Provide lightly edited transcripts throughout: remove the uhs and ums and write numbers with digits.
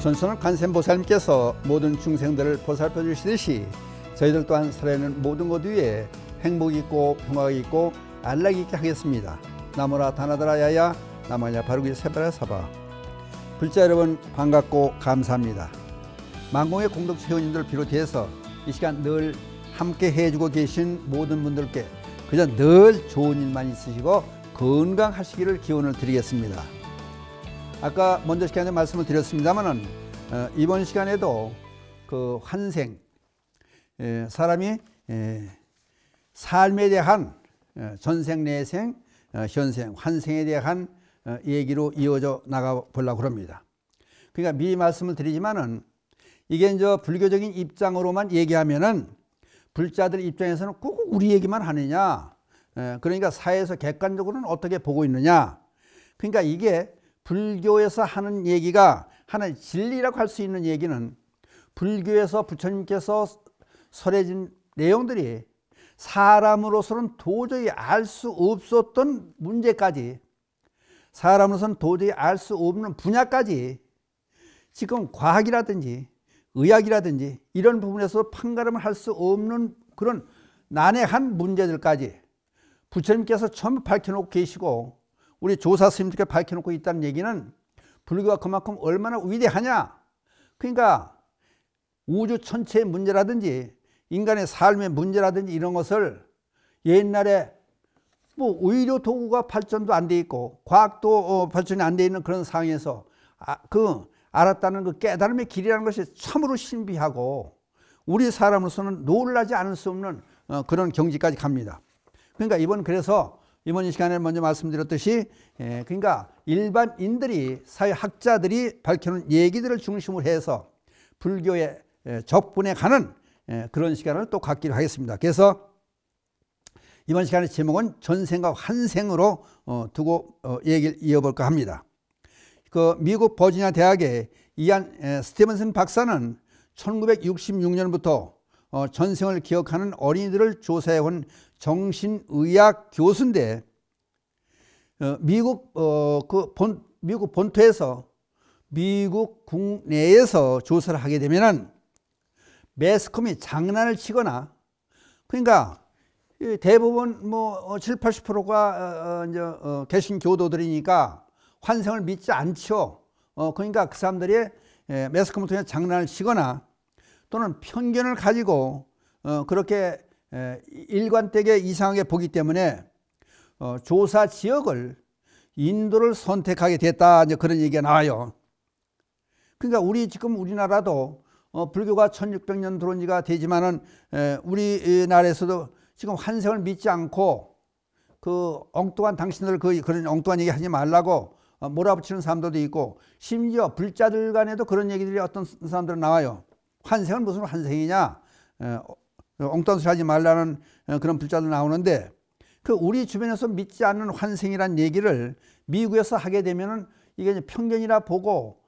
전선은 관세음보살님께서 모든 중생들을 보살펴 주시듯이 저희들 또한 살아있는 모든 것 위에 행복이 있고 평화가 있고 안락이 있게 하겠습니다. 나무라 다나다라 야야 나마냐 바루기 세바라 사바. 불자 여러분 반갑고 감사합니다. 만공의 공덕체 회원님들 비롯해서 이 시간 늘 함께 해주고 계신 모든 분들께 그저 늘 좋은 일만 있으시고 건강하시기를 기원을 드리겠습니다. 아까 먼저 시간에 말씀을 드렸습니다만은 이번 시간에도 그 환생, 사람이 삶에 대한 전생, 내생, 현생, 환생에 대한 얘기로 이어져 나가 보려고 합니다. 그러니까 미리 말씀을 드리지만은 이게 이제 불교적인 입장으로만 얘기하면은 불자들 입장에서는 꼭 우리 얘기만 하느냐, 그러니까 사회에서 객관적으로는 어떻게 보고 있느냐, 그러니까 이게 불교에서 하는 얘기가 하나의 진리라고 할 수 있는 얘기는 불교에서 부처님께서 설해진 내용들이 사람으로서는 도저히 알 수 없었던 문제까지, 사람으로서는 도저히 알 수 없는 분야까지 지금 과학이라든지 의학이라든지 이런 부분에서 판가름을 할 수 없는 그런 난해한 문제들까지 부처님께서 전부 밝혀놓고 계시고 우리 조사 스님들께 밝혀놓고 있다는 얘기는 불교가 그만큼 얼마나 위대하냐. 그러니까 우주 전체의 문제라든지 인간의 삶의 문제라든지 이런 것을 옛날에 뭐 오히려 도구가 발전도 안 돼 있고 과학도 발전이 안 돼 있는 그런 상황에서 알았다는 그 깨달음의 길이라는 것이 참으로 신비하고 우리 사람으로서는 놀라지 않을 수 없는 그런 경지까지 갑니다. 그러니까 그래서 이번 시간에 먼저 말씀드렸듯이 그러니까 일반인들이 사회학자들이 밝혀놓은 얘기들을 중심으로 해서 불교에 접근해 가는 그런 시간을 또 갖기로 하겠습니다. 그래서 이번 시간의 제목은 전생과 환생으로 두고 얘기를 이어볼까 합니다. 그 미국 버지니아 대학의 이안 스티븐슨 박사는 1966년부터 전생을 기억하는 어린이들을 조사해온 정신의학 교수인데 미국 본토에서 미국 국내에서 조사를 하게 되면은 매스컴이 장난을 치거나 그러니까 대부분 뭐 70, 80%가 개신 교도들이니까 환생을 믿지 않죠. 그러니까 그 사람들이 매스컴을 통해 장난을 치거나 또는 편견을 가지고 그렇게 일관되게 이상하게 보기 때문에 조사 지역을 인도를 선택하게 됐다, 이제 그런 얘기가 나와요. 그러니까 지금 우리나라도 불교가 1600년 들어온 지가 되지만은 우리나라에서도 지금 환생을 믿지 않고 그 엉뚱한 당신들 그런 엉뚱한 얘기 하지 말라고 몰아붙이는 사람들도 있고 심지어 불자들 간에도 그런 얘기들이 어떤 사람들은 나와요. 환생은 무슨 환생이냐, 엉뚱한 소리 하지 말라는 그런 불자들 나오는데 우리 주변에서 믿지 않는 환생이란 얘기를 미국에서 하게 되면은 이게 편견이라 보고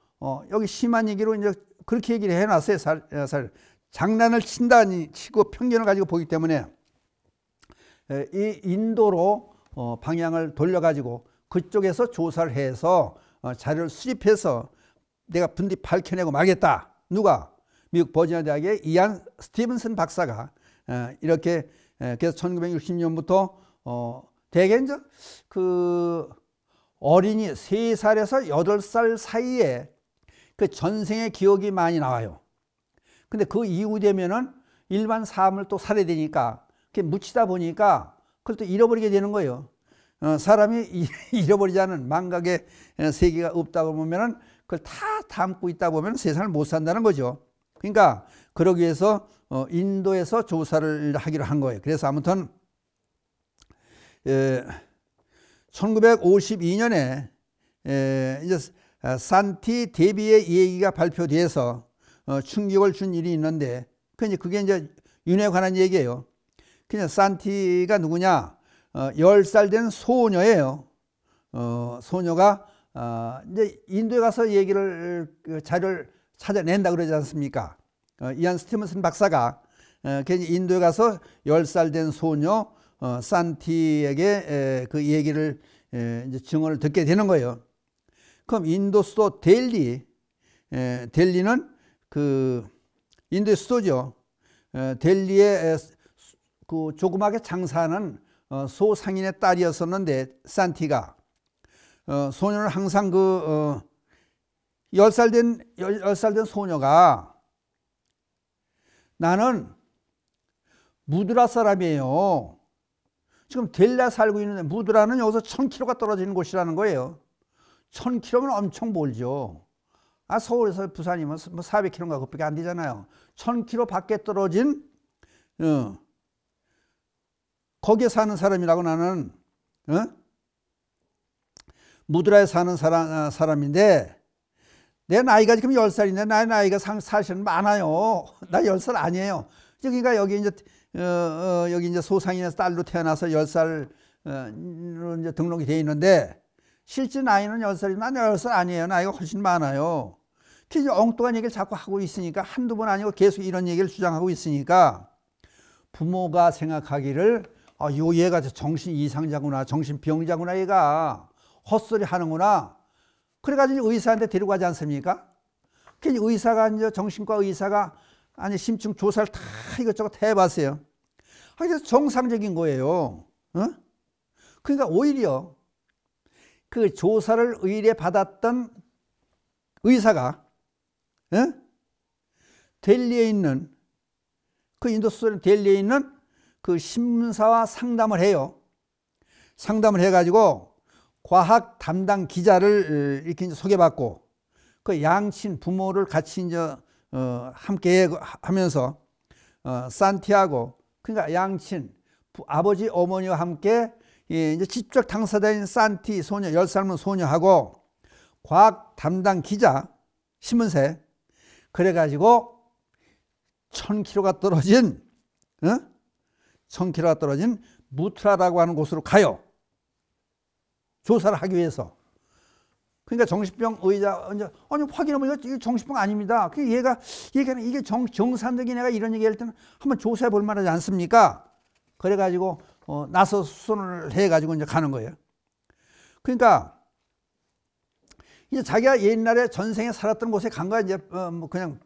여기 심한 얘기로 이제 그렇게 얘기를 해놨어요. 장난을 치고 편견을 가지고 보기 때문에 이 인도로 방향을 돌려가지고 그쪽에서 조사를 해서 자료를 수집해서 내가 분명히 밝혀내고 말겠다. 누가? 미국 버지니아 대학의 이안 스티븐슨 박사가 이렇게 그래서 1960년부터 대개 이제 그 어린이 3살에서 8살 사이에 그 전생의 기억이 많이 나와요. 근데 그 이후 되면은 일반 삶을 또 살아야 되니까 그게 묻히다 보니까 그걸 또 잃어버리게 되는 거예요. 사람이 잃어버리지 않은 망각의 세계가 없다고 보면은 그걸 다 담고 있다 보면 세상을 못 산다는 거죠. 그러니까 그러기 위해서 인도에서 조사를 하기로 한 거예요. 그래서 아무튼 1952년에 이제 산티 데비의 얘기가 발표돼서 충격을 준 일이 있는데 그게 이제 윤회에 관한 얘기예요. 그냥 산티가 누구냐? 10살 된 소녀예요. 소녀가 이제 인도에 가서 자료를 찾아낸다 그러지 않습니까? 이안 스티븐슨 박사가 인도에 가서 10살 된 소녀 산티에게 그 얘기를 이제 증언을 듣게 되는 거예요. 그럼 인도 수도 델리 델리는 그 인도의 수도죠. 델리에 그 조그맣게 장사하는 소상인의 딸이었었는데 산티가 소녀는 항상 그 10살 된 소녀가 나는 무드라 사람이에요. 지금 델리에 살고 있는데 무드라는 여기서 1000km가 떨어지는 곳이라는 거예요. 1000km면 엄청 멀죠. 서울에서 부산이면 뭐 400km인가 그밖에 안 되잖아요. 1000km 밖에 떨어진 거기에 사는 사람이라고 나는 무드라에 사는 사람인데 내 나이가 지금 10살인데 나의 나이가 사실은 많아요. 나 10살 아니에요. 그러니까 여기 이제 소상인의 딸로 태어나서 10살로 이제 등록이 돼 있는데 실제 나이는 10살이면 난 10살 아니에요. 나이가 훨씬 많아요. 이제 엉뚱한 얘기를 자꾸 하고 있으니까 한두 번 아니고 계속 이런 얘기를 주장하고 있으니까 부모가 생각하기를 요 얘가 정신 이상자구나, 정신병자구나, 얘가 헛소리 하는구나. 그래가지고 의사한테 데리고 가지 않습니까? 그래서 의사가 이제 정신과 의사가 심층 조사를 다 이것저것 해봤어요. 그래서 정상적인 거예요. 그러니까 오히려 그 조사를 의뢰받았던 의사가 델리에 있는 그 인도 수도는 델리에 있는 그 신문사와 상담을 해요. 상담을 해가지고 과학 담당 기자를 이렇게 이제 소개받고 그 양친 부모를 같이 이제 함께 하면서 산티아고 그러니까 양친 아버지 어머니와 함께 이제 직접 당사자인 산티 소녀 10살만 소녀하고 과학 담당 기자 신문사에 그래가지고 1000km가 떨어진 1000km가 떨어진 무트라라고 하는 곳으로 가요. 조사를 하기 위해서. 그러니까 정신병 의자 이제 확인하면 이거 정신병 아닙니다. 얘가 이게 정상적인 애가 이런 얘기할 때는 한번 조사해 볼 만하지 않습니까? 그래가지고 나서 수선을 해가지고 이제 가는 거예요. 그러니까 이제 자기가 옛날에 전생에 살았던 곳에 간 거야. 이제 뭐 그냥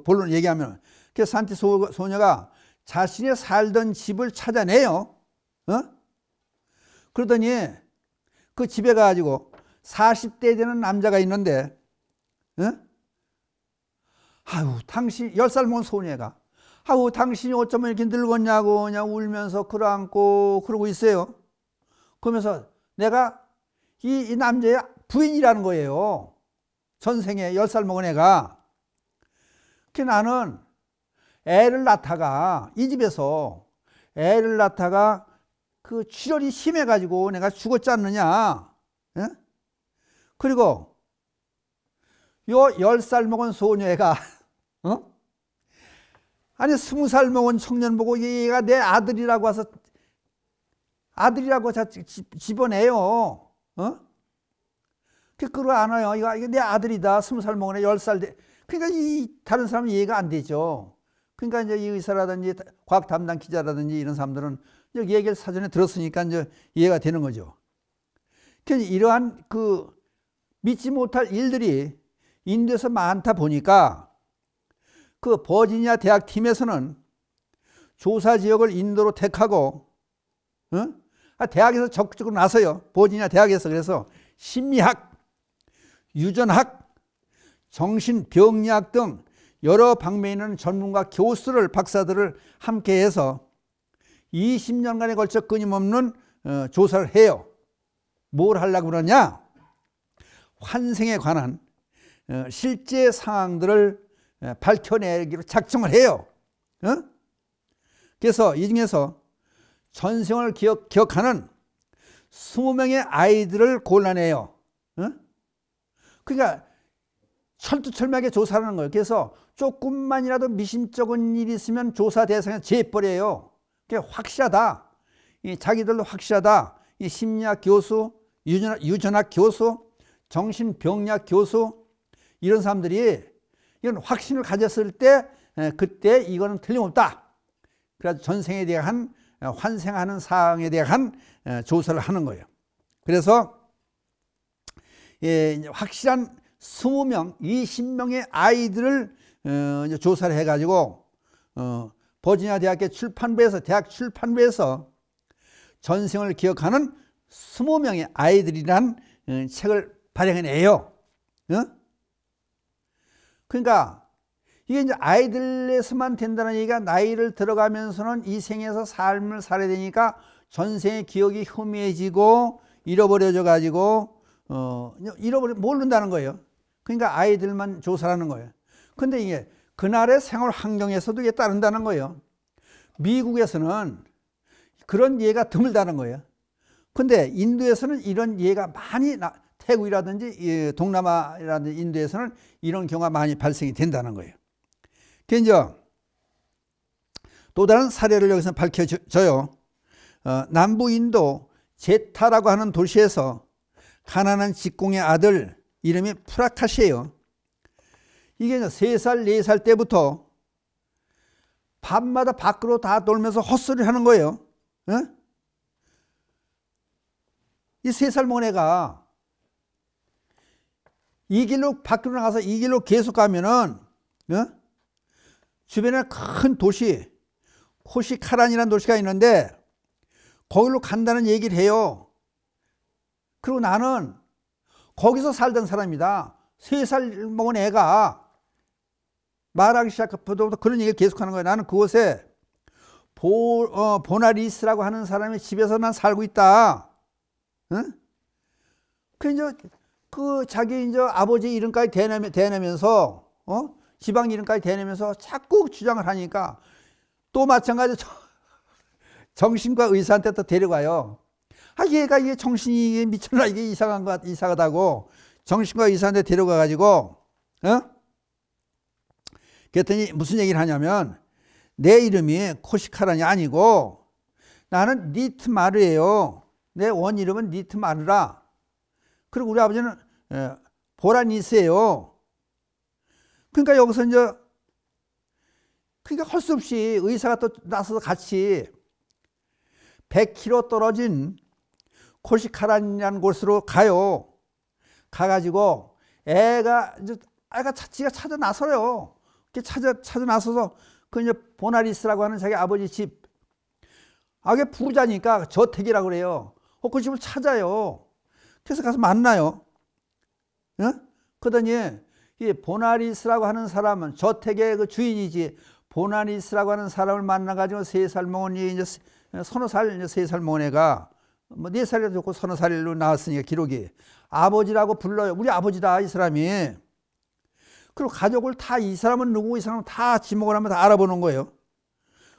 본론 얘기하면 그래서 산티 소녀가 자신이 살던 집을 찾아내요. 그러더니 그 집에 가가지고 40대 되는 남자가 있는데 당신 10살 먹은 소녀가 당신이 어쩌면 이렇게 늙었냐고 그냥 울면서 끌어안고 그러고 있어요. 그러면서 내가 이 남자의 부인이라는 거예요. 전생에 10살 먹은 애가. 나는 애를 낳다가 이 집에서 애를 낳다가 그 출혈이 심해가지고 내가 죽었지 않느냐. 그리고 요 10살 먹은 소녀애가 20살 먹은 청년 보고 얘가 내 아들이라고 와서 아들이라고 집어내요. 그걸 안아요. 이거 내 아들이다. 20살 먹은 애 10살 돼. 그러니까 이 다른 사람은 이해가 안 되죠. 그러니까 이제 이 의사라든지 과학 담당 기자라든지 이런 사람들은 여기 얘기를 사전에 들었으니까 이제 이해가 되는 거죠. 그러니까 이러한 그 믿지 못할 일들이 인도에서 많다 보니까 그 버지니아 대학 팀에서는 조사 지역을 인도로 택하고 대학에서 적극적으로 나서요. 버지니아 대학에서. 그래서 심리학, 유전학, 정신병리학 등 여러 방면에 있는 전문가 교수를 박사들을 함께해서 20년간에 걸쳐 끊임없는 조사를 해요. 뭘 하려고 그러냐? 환생에 관한 실제 상황들을 밝혀내기로 작정을 해요. 그래서 이 중에서 전생을 기억하는 20명의 아이들을 골라내요. 그러니까 철두철미하게 조사를 하는 거예요. 그래서 조금만이라도 미심쩍은 일이 있으면 조사 대상에 제해버려요. 그게 확실하다. 자기들도 확실하다. 이 심리학 교수, 유전학 교수, 정신병리학 교수 이런 사람들이 이런 확신을 가졌을 때 그때 이거는 틀림없다. 그래서 전생에 대한 환생하는 사항에 대한 조사를 하는 거예요. 그래서 확실한 20명, 20명의 아이들을 이제 조사를 해가지고 버지니아 대학 출판부에서 전생을 기억하는 20명의 아이들이란 책을 발행해내요. 그러니까 이게 이제 아이들에서만 된다는 얘기가 나이를 들어가면서는 이 생에서 삶을 살아야 되니까 전생의 기억이 희미해지고 잃어버려져 가지고 모른다는 거예요. 그러니까 아이들만 조사하는 거예요. 근데 이게 그날의 생활 환경에서도 이게 따른다는 거예요. 미국에서는 그런 예가 드물다는 거예요. 근데 인도에서는 이런 예가 많이 태국이라든지 동남아라든지 인도에서는 이런 경우가 많이 발생이 된다는 거예요. 이제 또 다른 사례를 여기서 밝혀져요. 남부 인도 제타라고 하는 도시에서 가난한 직공의 아들 이름이 프라카시예요. 이게 3살, 4살 때부터 밤마다 밖으로 다 돌면서 헛소리를 하는 거예요. 이 3살 먹은 애가 이 길로 밖으로 나가서 이 길로 계속 가면은 주변에 큰 도시 코시카란이라는 도시가 있는데 거기로 간다는 얘기를 해요. 그리고 나는 거기서 살던 사람이다. 3살 먹은 애가 말하기 시작부터 그런 얘기를 계속하는 거예요. 나는 그곳에 보나리스라고 하는 사람의 집에서 난 살고 있다. 그 자기 이제 아버지 이름까지 대내면서 지방 이름까지 대내면서 자꾸 주장을 하니까 또 마찬가지로 정신과 의사한테 또 데려가요. 얘가 이게 정신이 미쳤나 이게 이상하다고 정신과 의사한테 데려가 가지고 그랬더니 무슨 얘기를 하냐면 내 이름이 코시카란이 아니고 나는 니트마르예요. 내 원 이름은 니트마르라. 그리고 우리 아버지는 보라니스예요. 그러니까 여기서 이제 그러니까 할 수 없이 의사가 또 나서서 같이 100km 떨어진 코시카란이라는 곳으로 가요. 가가지고 애가 지가 찾아 나서요. 찾아 나서서 그 이제 보나리스라고 하는 자기 아버지 집. 그게 부자니까 저택이라고 그래요. 그 집을 찾아요. 그래서 가서 만나요. 그러더니 이 보나리스라고 하는 사람은 저택의 그 주인이지. 보나리스라고 하는 사람을 만나가지고 3살 먹은 이제 서너 살, 3살 먹은 애가 뭐 4살이라도 좋고 서너 살로 나왔으니까 기록이 아버지라고 불러요. 우리 아버지다 이 사람이. 그리고 가족을 다 이 사람은 누구고 이 사람은 다 지목을 하면 다 알아보는 거예요.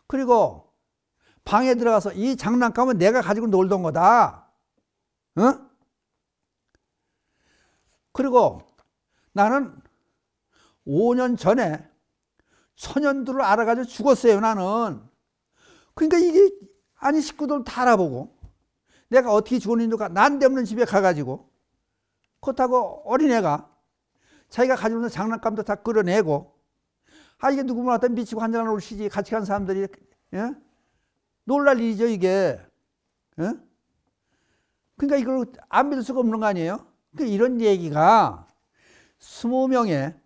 그리고 방에 들어가서 이 장난감은 내가 가지고 놀던 거다. 그리고 나는 5년 전에 천연두를 알아가지고 죽었어요. 나는. 그러니까 이게 아니 식구들 다 알아보고 내가 어떻게 죽었는지 난데없는 집에 가가지고 그렇다고 어린애가 자기가 가지고 있는 장난감도 다 끌어내고 이게 누구나 갖다 미치고 한잔 올시지 같이 간 사람들이 놀랄 일이죠 이게. 그러니까 이걸 안 믿을 수가 없는 거 아니에요. 그러니까 이런 얘기가 20명의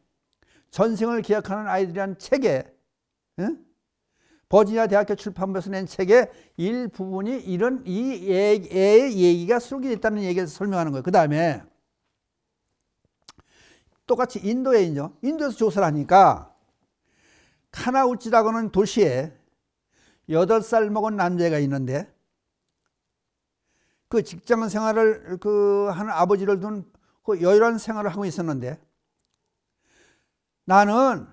전생을 기억하는 아이들이라는 책에 버지니아 대학교 출판부에서 낸 책의 일부분이 이런 이 애의 얘기가 수록이 됐다는 얘기를 설명하는 거예요. 그 다음에 똑같이 인도에서 조사를 하니까 카나우치라고 하는 도시에 8살 먹은 남자가 있는데 그 직장 생활을 하는 아버지를 둔 그 여유로운 생활을 하고 있었는데 나는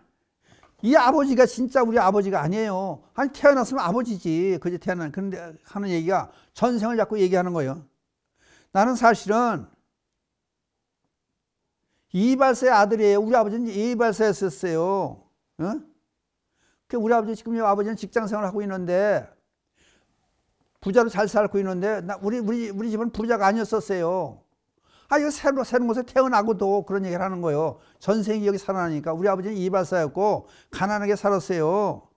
이 아버지가 진짜 우리 아버지가 아니에요. 태어났으면 아버지지. 그제 태어난. 그런데 하는 얘기가 전생을 자꾸 얘기하는 거예요. 나는 사실은 이발사의 아들이에요. 우리 아버지는 이발사였었어요. 우리 아버지 지금 아버지는 직장 생활을 하고 있는데 부자로 잘 살고 있는데 우리 집은 부자가 아니었었어요. 이거 새로운 곳에 태어나고도 그런 얘기를 하는 거예요. 전생이 여기 살아나니까 우리 아버지는 이발사였고 가난하게 살았어요.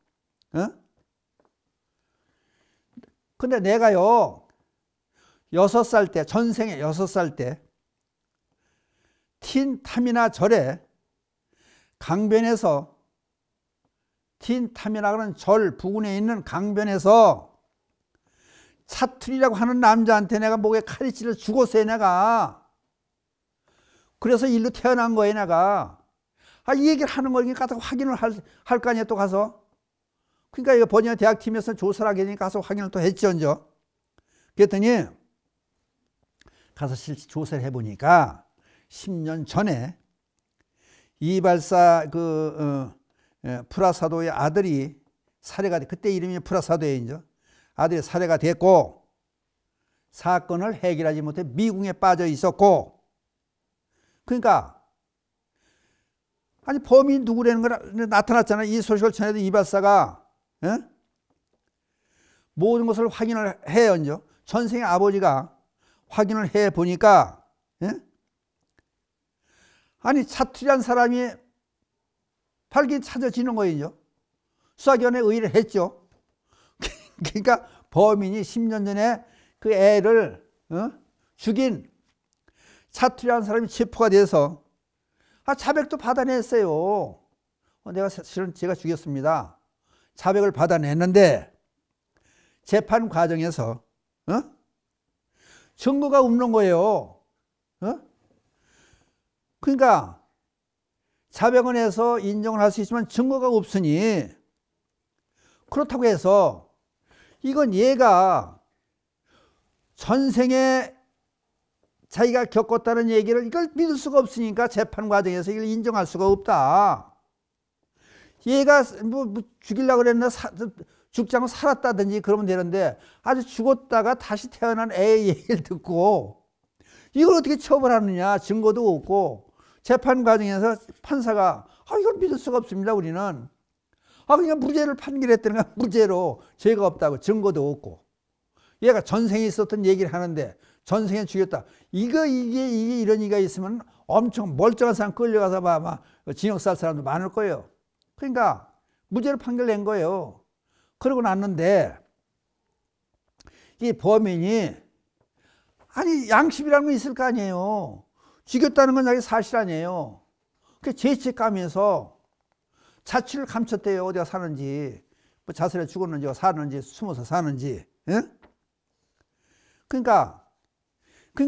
근데 내가요 6살 때 전생에 6살 때 틴타미나 절에 강변에서 틴타미나라는 절 부근에 있는 강변에서 차투리라고 하는 남자한테 내가 목에 칼이 찔러 죽었어요, 내가. 그래서 일로 태어난 거예요, 내가. 이 얘기를 하는 거니까 가서 확인을 할 거 아니에요, 또 가서. 그러니까 이거 버지니아 대학팀에서 조사를 하게 되니까 가서 확인을 또 했죠, 이제. 그랬더니 가서 실제 조사를 해보니까 10년 전에 이발사 프라사도의 아들이 살해가 돼. 그때 이름이 프라사도예요, 이제. 아들이 살해가 됐고 사건을 해결하지 못해 미궁에 빠져 있었고, 그러니까 아니 범인이 누구라는 걸 나타났잖아요. 이 소식을 전해도 이발사가 모든 것을 확인을 해요, 이제. 전생의 아버지가 확인을 해 보니까 아니 차투리한 사람이 발견 찾아지는 거예요, 이제. 수사기관에 의뢰를 했죠. 그러니까 범인이 10년 전에 그 애를 죽인 차투리한 사람이 체포가 돼서 자백도 받아냈어요. 내가 실은 제가 죽였습니다. 자백을 받아냈는데 재판 과정에서 증거가 없는 거예요. 그러니까 자백은 해서 인정을 할 수 있지만 증거가 없으니, 그렇다고 해서 이건 얘가 전생에 자기가 겪었다는 얘기를 이걸 믿을 수가 없으니까 재판 과정에서 이걸 인정할 수가 없다. 얘가 뭐 죽이려고 그랬나, 죽지 않고 살았다든지 그러면 되는데 아주 죽었다가 다시 태어난 애의 얘기를 듣고 이걸 어떻게 처벌하느냐. 증거도 없고. 재판 과정에서 판사가 이걸 믿을 수가 없습니다, 우리는. 그냥 무죄를 판결했다는 거야. 무죄로. 죄가 없다고. 증거도 없고. 얘가 전생에 있었던 얘기를 하는데 전생에 죽였다. 이게 이런 얘기가 있으면 엄청 멀쩡한 사람 끌려가서 아마 징역 살 사람도 많을 거예요. 그러니까 무죄로 판결낸 거예요. 그러고 났는데 이 범인이 아니 양심이라는 건 있을 거 아니에요. 죽였다는 건 자기 사실 아니에요. 그 죄책감에서 자취를 감췄대요. 어디가 사는지, 뭐 자살해 죽었는지 사는지 숨어서 사는지. 그러니까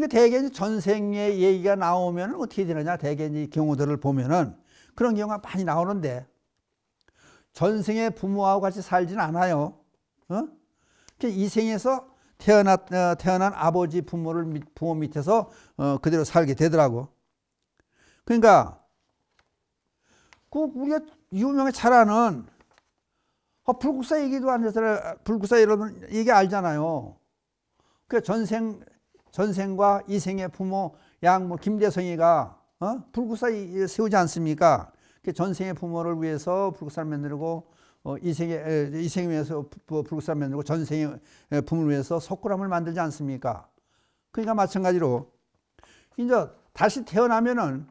대개 이제 전생의 얘기가 나오면 어떻게 되느냐. 대개 이제 경우들을 보면은 그런 경우가 많이 나오는데 전생의 부모하고 같이 살지는 않아요. 이 생에서 태어난 아버지 부모 밑에서 그대로 살게 되더라고. 그러니까 우리가 유명하게 잘 아는 불국사 얘기도 안 해서 불국사 여러분 얘기 알잖아요. 그 전생과 이생의 부모 김대성이가 불국사 세우지 않습니까? 그 전생의 부모를 위해서 불국사를 만들고 이생을 위해서 불국사를 만들고 전생의 부모를 위해서 석굴암을 만들지 않습니까? 그러니까 마찬가지로 이제 다시 태어나면은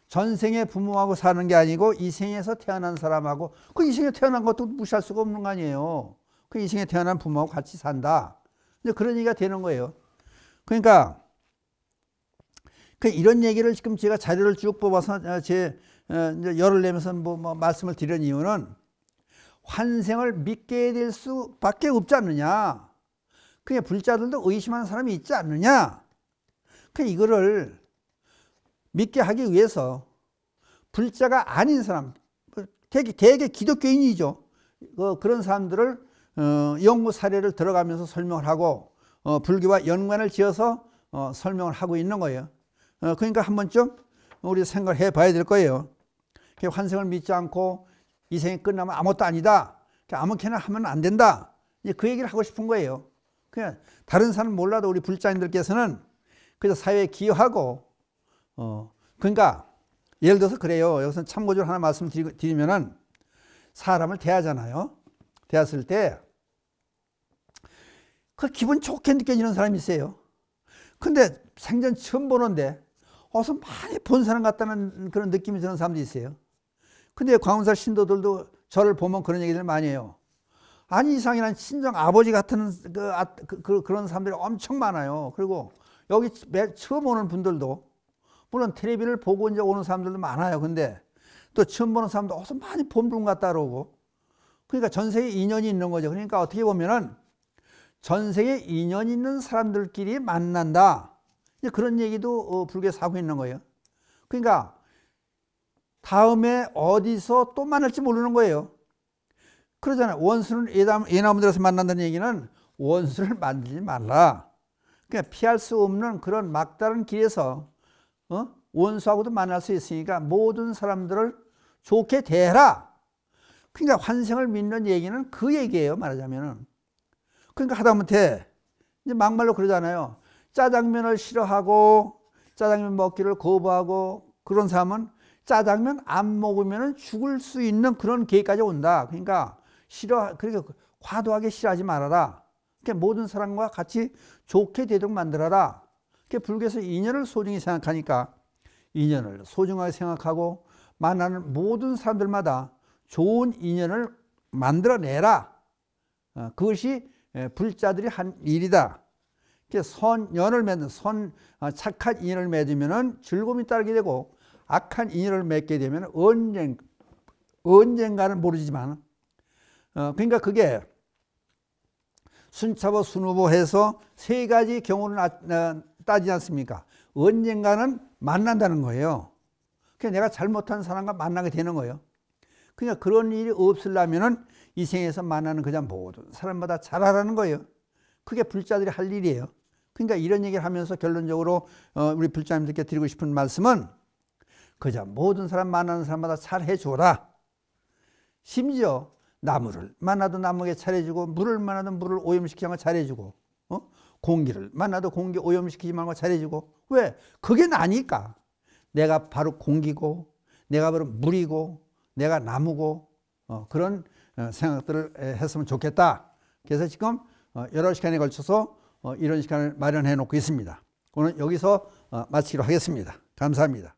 전생의 부모하고 사는 게 아니고 이생에서 태어난 사람하고 그 이생에 태어난 것도 무시할 수가 없는 거 아니에요. 그 이생에 태어난 부모하고 같이 산다. 이제 그런 얘기가 되는 거예요. 그러니까 이런 얘기를 지금 제가 자료를 쭉 뽑아서 이제 열을 내면서 뭐 말씀을 드리는 이유는 환생을 믿게 될 수밖에 없지 않느냐. 그냥 불자들도 의심하는 사람이 있지 않느냐. 이거를 믿게 하기 위해서 불자가 아닌 사람, 대개 기독교인이죠. 그런 사람들을 연구 사례를 들어가면서 설명을 하고 불교와 연관을 지어서 설명을 하고 있는 거예요. 그러니까 한 번쯤 우리 생각을 해봐야 될 거예요. 환생을 믿지 않고 이 생이 끝나면 아무것도 아니다. 아무렇게나 하면 안 된다. 그 얘기를 하고 싶은 거예요. 그냥 다른 사람 몰라도 우리 불자님들께서는 그래서 사회에 기여하고 그러니까 예를 들어서 그래요. 여기서 참고적으로 하나 말씀드리면은 사람을 대하잖아요. 대했을 때 그 기분 좋게 느껴지는 사람이 있어요. 근데 생전 처음 보는데 어서 많이 본 사람 같다는 그런 느낌이 드는 사람도 있어요. 근데 광운사 신도들도 저를 보면 그런 얘기를 많이 해요. 아니 이상이란 친정 아버지 같은 그런 사람들이 엄청 많아요. 그리고 여기 처음 오는 분들도 물론 텔레비를 보고 이제 오는 사람들도 많아요. 근데 또 처음 보는 사람도 어서 많이 본 분 같다 그러고. 그러니까 전생에 인연이 있는 거죠. 그러니까 어떻게 보면은 전생에 인연 있는 사람들끼리 만난다. 이제 그런 얘기도 불교에서 하고 있는 거예요. 그러니까 다음에 어디서 또 만날지 모르는 거예요. 그러잖아요. 원수는 예나무들에서 만난다는 얘기는 원수를 만들지 말라. 그러니까 피할 수 없는 그런 막다른 길에서 원수하고도 만날 수 있으니까 모든 사람들을 좋게 대해라. 그러니까 환생을 믿는 얘기는 그 얘기예요. 말하자면은. 그러니까 하다못해 이제 막말로 그러잖아요. 짜장면을 싫어하고 짜장면 먹기를 거부하고 그런 사람은 짜장면 안 먹으면 죽을 수 있는 그런 계획까지 온다. 그러니까 그러니까 과도하게 싫어하지 말아라. 그러니까 모든 사람과 같이 좋게 되도록 만들어라. 그러니까 불교에서 인연을 소중히 생각하니까 인연을 소중하게 생각하고 만나는 모든 사람들마다 좋은 인연을 만들어내라. 그것이 불자들이 한 일이다. 선연을 맺는 착한 인연을 맺으면 즐거움이 따르게 되고 악한 인연을 맺게 되면 언젠가는 모르지만 그러니까 그게 순차보 순후보 해서 세 가지 경우를 따지지 않습니까? 언젠가는 만난다는 거예요. 그러니까 내가 잘못한 사람과 만나게 되는 거예요. 그러니까 그런 일이 없으려면은 이 생에서 만나는 그냥 모든 사람마다 잘하라는 거예요. 그게 불자들이 할 일이에요. 그러니까 이런 얘기를 하면서 결론적으로 우리 불자님들께 드리고 싶은 말씀은 그저 모든 사람 만나는 사람마다 잘해 줘라. 심지어 나무를 만나도 나무에게 잘해주고 물을 만나도 물을 오염시키지 않고 잘해주고 공기를 만나도 공기 오염시키지 말고 잘해주고. 왜? 그게 나니까. 내가 바로 공기고 내가 바로 물이고 내가 나무고 그런 생각들을 했으면 좋겠다. 그래서 지금 여러 시간에 걸쳐서 이런 시간을 마련해 놓고 있습니다. 오늘 여기서 마치기로 하겠습니다. 감사합니다.